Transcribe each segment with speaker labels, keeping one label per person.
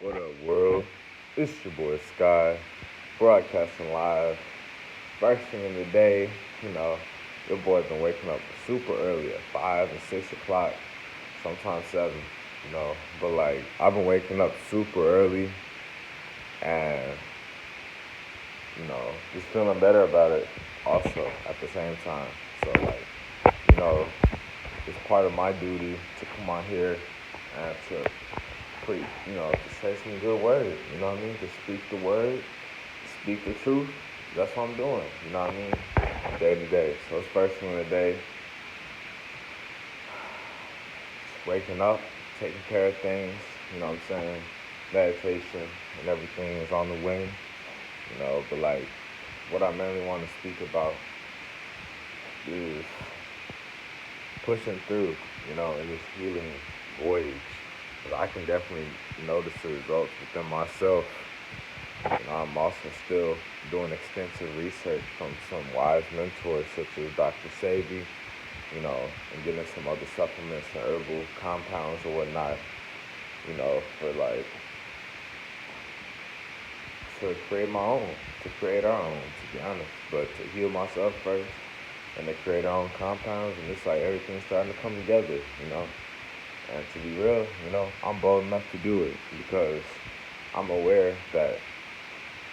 Speaker 1: What up, world? It's your boy Sky, broadcasting live. First thing in the day, you know, your boy been waking up super early at 5 and 6 o'clock, sometimes 7, But like, I've been waking up super early and, just feeling better about it also at the same time. So, like, you know, it's part of my duty to come on here and to to say some good words, you know what I mean? To speak the word, speak the truth. That's what I'm doing, you know what I mean? Day to day. So it's first thing of the day, waking up, taking care of things, you know what I'm saying? Meditation and everything is on the wing, but like what I mainly want to speak about is pushing through, in this healing voyage. 'Cause I can definitely notice the results within myself. I'm also still doing extensive research from some wise mentors such as Dr. Sebi, and getting some other supplements and herbal compounds or whatnot, for like to create my own, to create our own, to be honest. But to heal myself first and to create our own compounds, and it's like everything's starting to come together. And to be real, I'm bold enough to do it because I'm aware that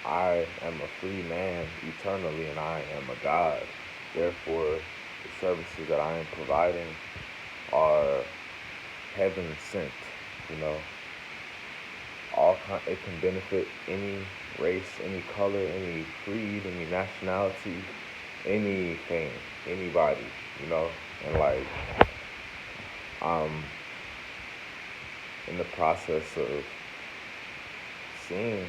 Speaker 1: I am a free man eternally and I am a God. Therefore, the services that I am providing are heaven sent, you know. It can benefit any race, any color, any creed, any nationality, anything, anybody, And like, I'm in the process of seeing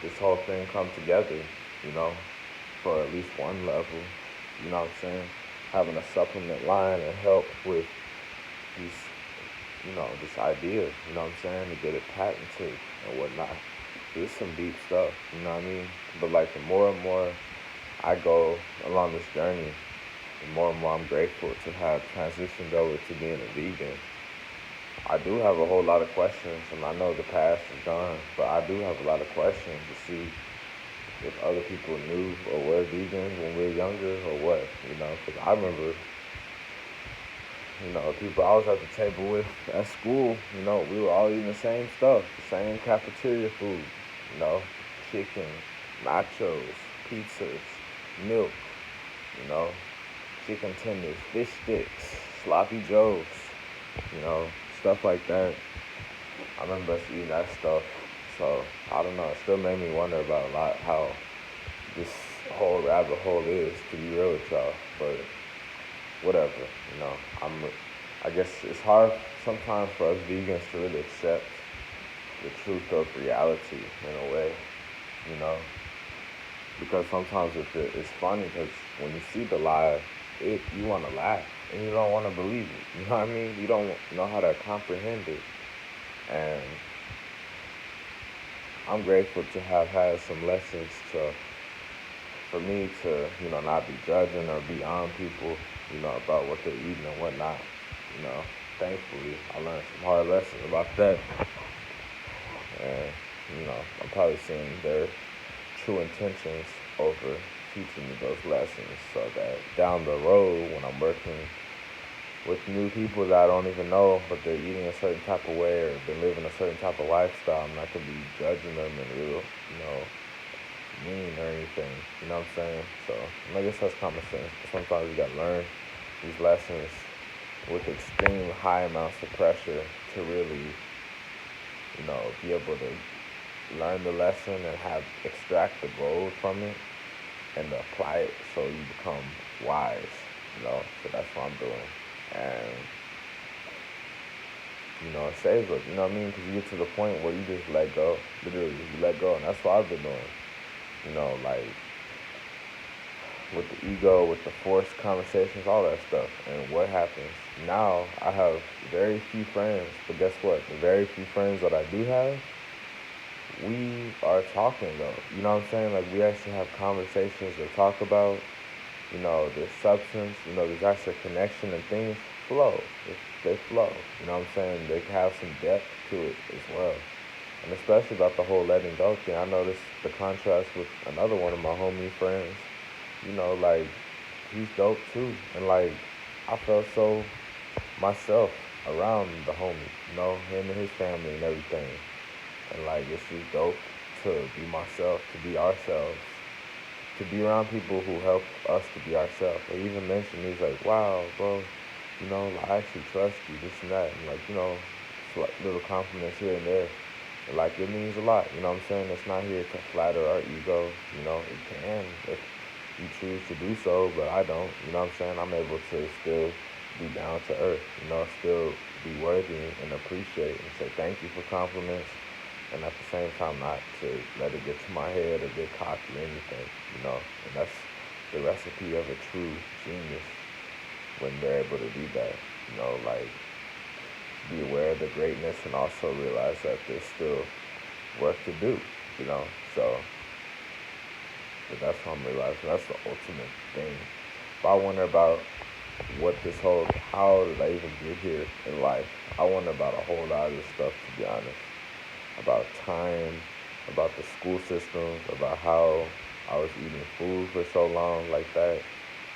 Speaker 1: this whole thing come together, you know, for at least one level, you know what I'm saying? Having a supplement line and help with these, this idea, you know what I'm saying, to get it patented and whatnot. It's some deep stuff, you know what I mean? But like the more and more I go along this journey, the more and more I'm grateful to have transitioned over to being a vegan. I do have a whole lot of questions, and I know the past is gone, but I do have a lot of questions to see if other people knew or were vegans when we were younger or what, because I remember, people I was at the table with at school, we were all eating the same stuff, the same cafeteria food, you know, chicken, nachos, pizzas, milk, you know, chicken tenders, fish sticks, sloppy joes, you know, stuff like that. I remember us eating that stuff. So, I don't know, it still made me wonder about a lot how this whole rabbit hole is, to be real with y'all. But whatever, I guess it's hard sometimes for us vegans to really accept the truth of reality in a way, you know, because sometimes it's funny because when you see the lie, you want to laugh and you don't want to believe it. You know what I mean? You don't know how to comprehend it, and I'm grateful to have had some lessons for me to not be judging or be on people about what they're eating and whatnot. You know, thankfully I learned some hard lessons about that, and I'm probably seeing their true intentions over teaching me those lessons so that down the road when I'm working with new people that I don't even know, but they're eating a certain type of way or they're living a certain type of lifestyle, I'm not gonna be judging them and real, mean or anything. You know what I'm saying? So I guess that's common sense. But sometimes you gotta learn these lessons with extreme high amounts of pressure to really, be able to learn the lesson and extract the gold from it and apply it so you become wise. So that's what I'm doing. And, it saves us, you know what I mean? Because you get to the point where you just let go. Literally, you let go. And that's what I've been doing. Like with the ego, with the forced conversations, all that stuff. And what happens? Now I have very few friends, but guess what? The very few friends that I do have, we are talking though. You know what I'm saying? Like we actually have conversations to talk about, there's substance, there's actually a connection and things flow. They flow. You know what I'm saying? They can have some depth to it as well. And especially about the whole letting go thing. I noticed the contrast with another one of my homie friends. Like he's dope too. And like I felt so myself around the homie, him and his family and everything. And like it's just dope to be myself, to be ourselves, to be around people who help us to be ourselves. They even mentioned, he's like, wow, bro, I actually trust you, this and that. And like, little compliments here and there. And like it means a lot, you know what I'm saying? It's not here to flatter our ego, it can if you choose to do so, but I don't, you know what I'm saying? I'm able to still be down to earth, still be worthy and appreciate and say thank you for compliments, and at the same time not to let it get to my head or get cocky or anything, and that's the recipe of a true genius when they're able to do that, like be aware of the greatness and also realize that there's still work to do, you know. So, but that's what I'm realizing. That's the ultimate thing. But I wonder about how did I even get here in life? I wonder about a whole lot of this stuff, to be honest. About time, about the school systems, about how I was eating food for so long like that.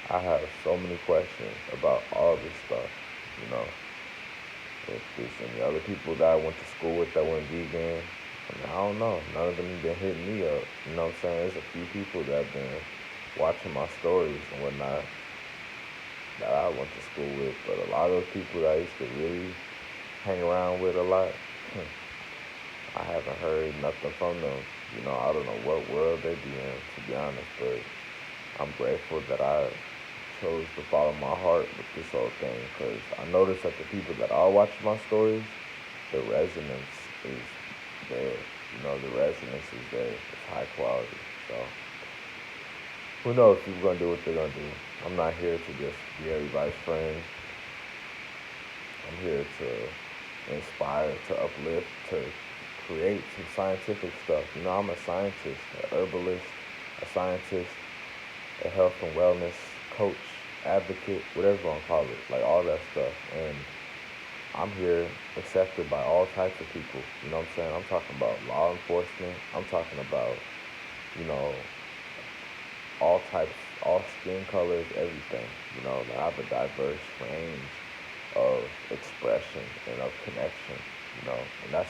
Speaker 1: I have so many questions about all this stuff, you know. If there's any other people that I went to school with that went vegan, I don't know. None of them have been hitting me up. You know what I'm saying? There's a few people that have been watching my stories and whatnot that I went to school with, but a lot of those people that I used to really hang around with a lot, I haven't heard nothing from them. I don't know what world they be in, to be honest, but I'm grateful that I chose to follow my heart with this whole thing, because I noticed that the people that are watching my stories, the resonance is there. The resonance is there. It's high quality. So who knows? People gonna do what they're gonna do. I'm not here to just be everybody's friend. I'm here to inspire, to uplift, to create some scientific stuff. I'm a scientist, an herbalist, a scientist, a health and wellness coach, advocate, whatever you want to call it, like all that stuff. And I'm here accepted by all types of people. You know what I'm saying? I'm talking about law enforcement. I'm talking about, you know, all types, all skin colors, everything. That I have a diverse range of expression and of connection. And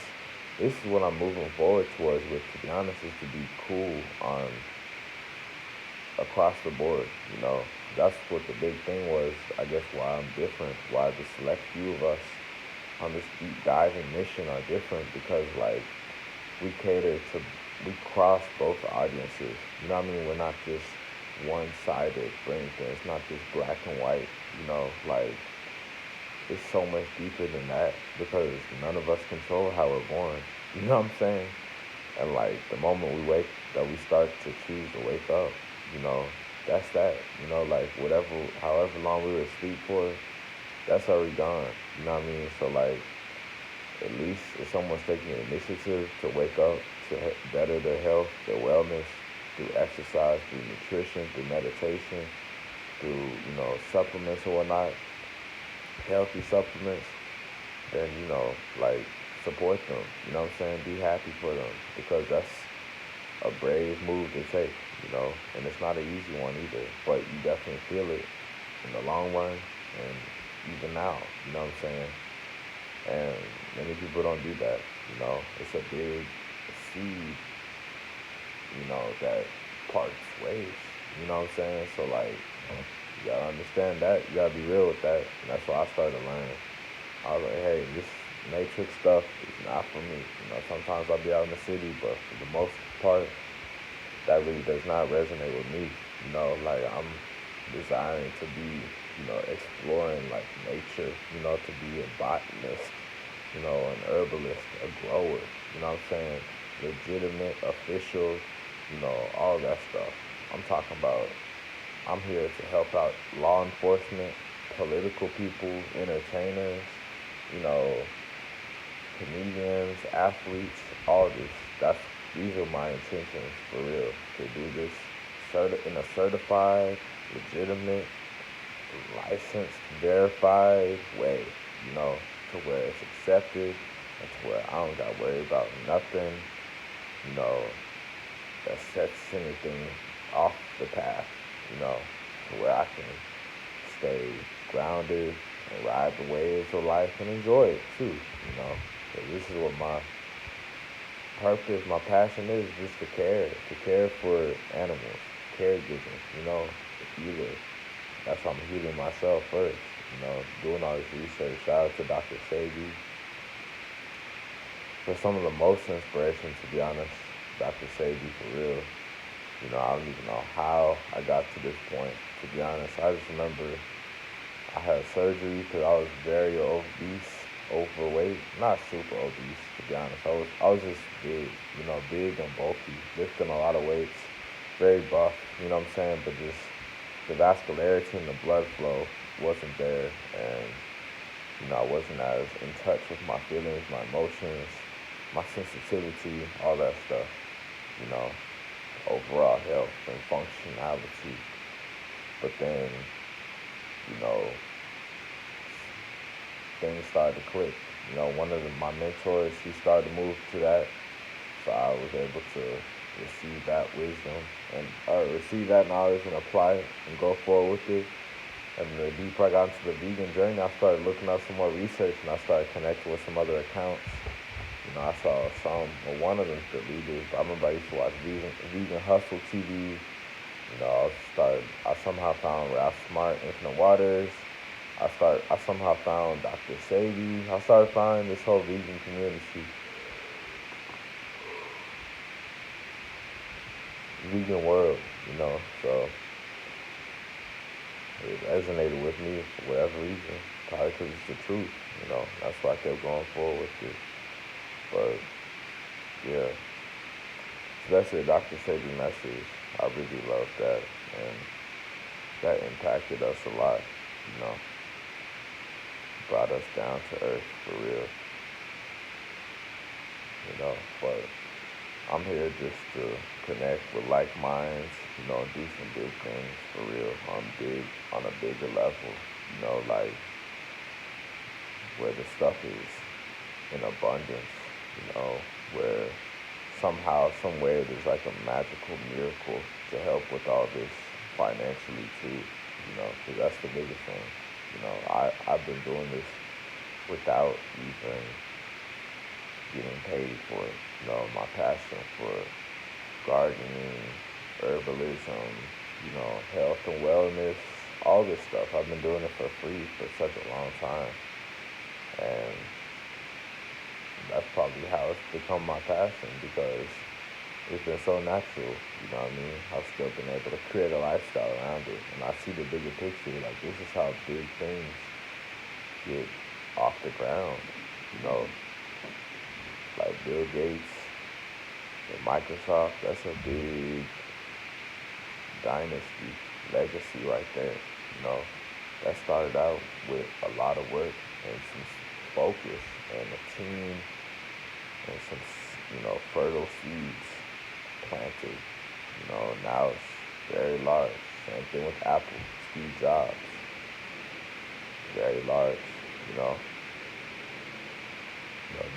Speaker 1: this is what I'm moving forward towards. With, to be honest, is to be cool on across the board. That's what the big thing was. I guess why I'm different. Why the select few of us on this deep diving mission are different, because like we cater to, we cross both audiences. You know what I mean? We're not just one-sided for anything. It's not just black and white. Like it's so much deeper than that, because none of us control how we're born. You know what I'm saying? And like the moment that we start to choose to wake up, you know, that's that. Like whatever, however long we were asleep for, that's already gone. You know what I mean? So like, at least if someone's taking the initiative to wake up, to better their health, their wellness, through exercise, through nutrition, through meditation, through, supplements or whatnot, healthy supplements, then, like, support them. You know what I'm saying? Be happy for them, because that's a brave move to take, and it's not an easy one either, but you definitely feel it in the long run and even now, you know what I'm saying? And many people don't do that, It's a big seed, that parts ways, you know what I'm saying? So like, you gotta understand that, you gotta be real with that, and that's why I started learning. I was like, hey, this matrix stuff is not for me. Sometimes I'll be out in the city, but for the most part, that really does not resonate with me. Like I'm desiring to be, exploring like nature, to be a botanist, an herbalist, a grower, you know what I'm saying? Legitimate, official, all that stuff. I'm talking about, I'm here to help out law enforcement, political people, entertainers, you know, comedians, athletes, all this. These are my intentions for real. To do this in a certified, legitimate, licensed, verified way, to where it's accepted, That's where I don't got to worry about nothing, you know, that sets anything off the path, to where I can stay grounded and ride the waves of life and enjoy it too, 'Cause this is what my purpose, my passion is, just to care for animals, caregiving, either. That's how I'm healing myself first, doing all this research. Shout out to Dr. Sebi for some of the most inspiration, to be honest. Dr. Sebi, for real. I don't even know how I got to this point, to be honest. I just remember I had surgery because I was very obese, overweight, not super obese, to be honest. I was just big, big and bulky, lifting a lot of weights, very buff, you know what I'm saying? But just the vascularity and the blood flow wasn't there, and I wasn't as in touch with my feelings, my emotions, my sensitivity, all that stuff, you know, overall health and functionality. But then, you know, things started to click. One of my mentors, he started to move to that, so I was able to receive that wisdom and receive that knowledge and apply it and go forward with it. And the deeper I got into the vegan journey, I started looking up some more research and I started connecting with some other accounts. I saw one of them deleted. I remember I used to watch Vegan Hustle TV. I somehow found Ralph Smart, Infinite Waters. I somehow found Dr. Sebi. I started finding this whole vegan community, vegan world, so it resonated with me for whatever reason. Probably because it's the truth, That's why I kept going forward with it. But, yeah. So that's it, Dr. Sebi message. I really love that. And that impacted us a lot, Brought us down to earth, for real. But I'm here just to connect with like minds, do some big things for real on a bigger level, like where the stuff is in abundance, where somehow, some way there's like a magical miracle to help with all this financially too, because that's the biggest thing. I've been doing this without even getting paid for it. My passion for gardening, herbalism, health and wellness, all this stuff. I've been doing it for free for such a long time. And that's probably how it's become my passion because it's been so natural, you know what I mean? I've still been able to create a lifestyle around it. And I see the bigger picture, like this is how big things get off the ground, like Bill Gates and Microsoft, that's a big dynasty, legacy right there, That started out with a lot of work and some focus and a team and some, fertile seeds planted. Now it's very large. Same thing with Apple, Steve Jobs, very large, you know.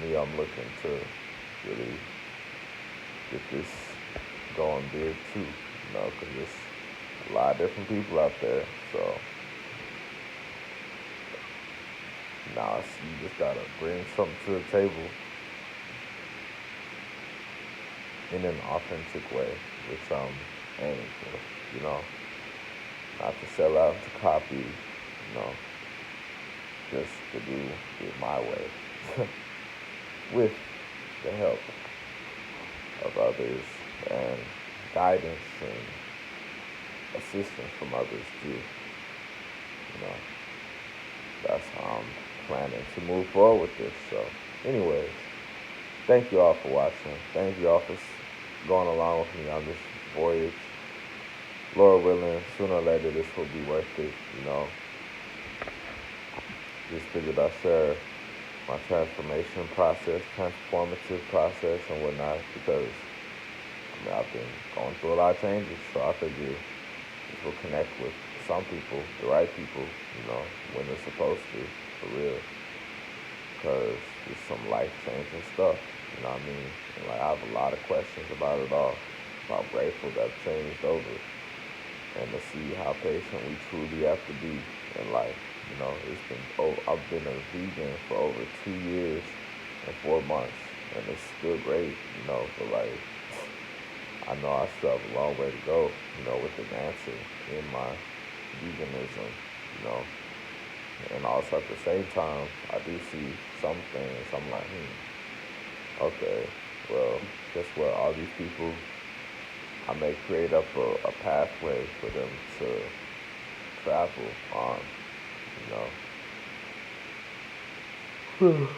Speaker 1: Me, I'm looking to really get this going big too, because there's a lot of different people out there. So now you just gotta bring something to the table in an authentic way, which I'm aiming for, not to sell out, to copy, just to do it my way. With the help of others and guidance and assistance from others too. That's how I'm planning to move forward with this. So, anyways, thank you all for watching. Thank you all for going along with me on this voyage. Lord willing, sooner or later this will be worth it, Just figured I'd share my transformation process, transformative process and whatnot, because I've been going through a lot of changes, so I figure this will connect with some people, the right people, when they're supposed to, for real. Because just some life changing stuff. You know what I mean? And like I have a lot of questions about it all. So I'm grateful that I've changed over and to see how patient we truly have to be in life. You know, I've been a vegan for over 2 years and 4 months, and it's still great. You know, but like I know I still have a long way to go. You know, with advancing in my veganism. You know, and also at the same time, I do see some things. I'm like, okay, well, guess what? All these people, I may create up a pathway for them to travel on, you know,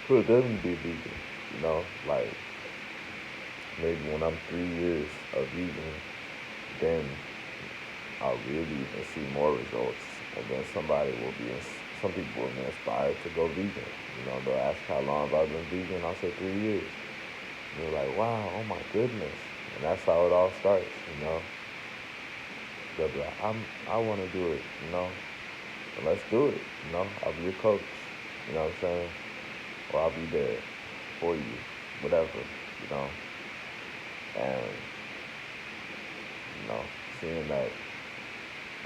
Speaker 1: for them to be vegan, you know, like maybe when I'm 3 years of vegan, then I'll really even see more results, and then some people will be inspired to go vegan. You know, they'll ask how long have I been vegan? I'll say 3 years. And they're like, wow, oh my goodness, and that's how it all starts. You know, they'll be like, I want to do it. You know, and let's do it. You know, I'll be your coach. You know what I'm saying? Or I'll be there for you, whatever. You know, and you know, seeing that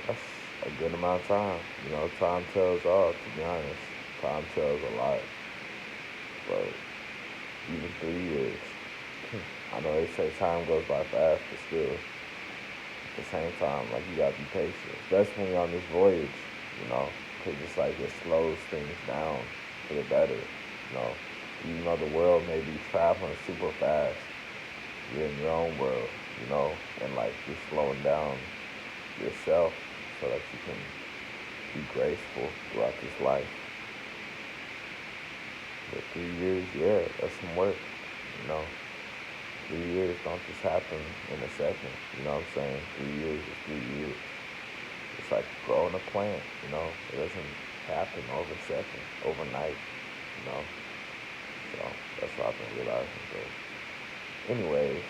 Speaker 1: that's a good amount of time. You know, time tells all, to be honest. Time tells a lot. But even 3 years, I know they say time goes by fast, but still, at the same time, like you gotta be patient. Especially when you're on this voyage, you know, because it's like it slows things down for the better, you know. Even though the world may be traveling super fast, you're in your own world, you know, and like you're slowing down yourself so that you can be graceful throughout this life. But 3 years, yeah, that's some work, you know. 3 years don't just happen in a second, you know what I'm saying? 3 years is 3 years. It's like growing a plant, you know. It doesn't happen over a second, overnight, you know. So that's what I've been realizing. But anyways,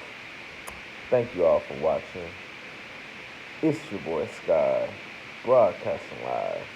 Speaker 1: thank you all for watching. It's your boy Sky, broadcasting live